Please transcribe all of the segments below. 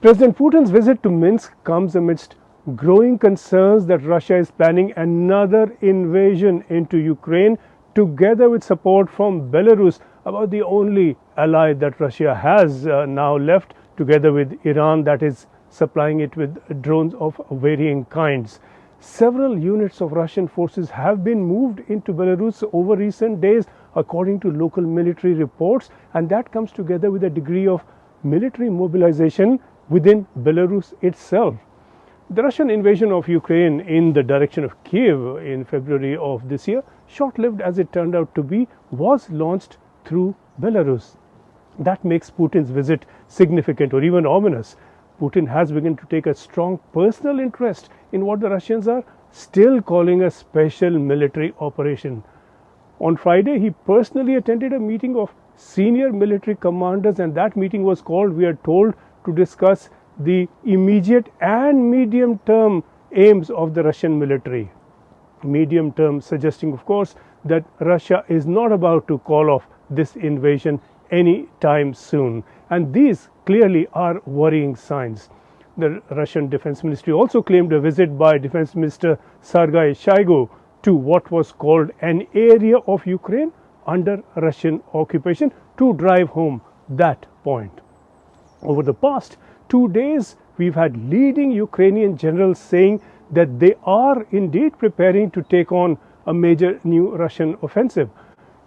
President Putin's visit to Minsk comes amidst growing concerns that Russia is planning another invasion into Ukraine, together with support from Belarus, about the only ally that Russia has now left, together with Iran, that is supplying it with drones of varying kinds. Several units of Russian forces have been moved into Belarus over recent days, according to local military reports, and that comes together with a degree of military mobilization within Belarus itself. The Russian invasion of Ukraine in the direction of Kyiv in February of this year, short-lived as it turned out to be, was launched through Belarus. That makes Putin's visit significant or even ominous. Putin has begun to take a strong personal interest in what the Russians are still calling a special military operation. On Friday, he personally attended a meeting of senior military commanders, and that meeting was called, we are told, to discuss the immediate and medium-term aims of the Russian military. Medium term suggesting, of course, that Russia is not about to call off this invasion any time soon. And these clearly are worrying signs. The Russian Defense Ministry also claimed a visit by Defense Minister Sergei Shoigu to what was called an area of Ukraine under Russian occupation, to drive home that point. Over the past 2 days, we've had leading Ukrainian generals saying that they are indeed preparing to take on a major new Russian offensive.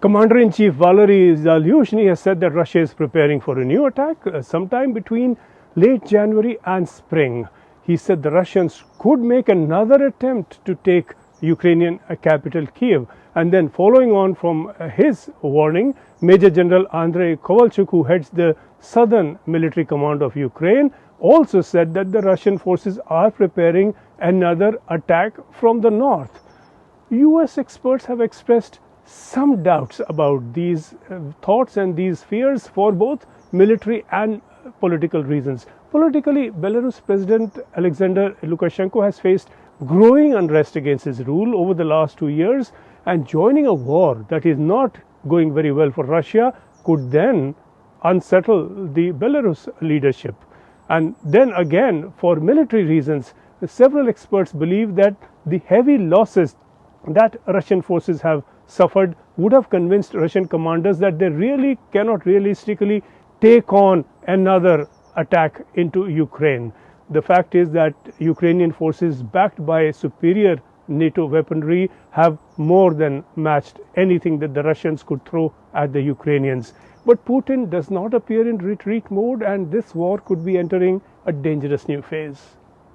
Commander-in-Chief Valery Zaluzhny has said that Russia is preparing for a new attack sometime between late January and spring. He said the Russians could make another attempt to take Ukrainian capital Kyiv. And then, following on from his warning, Major General Andrei Kovalchuk, who heads the Southern Military Command of Ukraine, also said that the Russian forces are preparing another attack from the north. US experts have expressed some doubts about these thoughts and these fears for both military and political reasons. Politically, Belarus President Alexander Lukashenko has faced growing unrest against his rule over the last 2 years, and joining a war that is not going very well for Russia could then unsettle the Belarus leadership. And then again, for military reasons, several experts believe that the heavy losses that Russian forces have suffered would have convinced Russian commanders that they really cannot realistically take on another attack into Ukraine. The fact is that Ukrainian forces, backed by superior NATO weaponry, have more than matched anything that the Russians could throw at the Ukrainians. But Putin does not appear in retreat mode, and this war could be entering a dangerous new phase.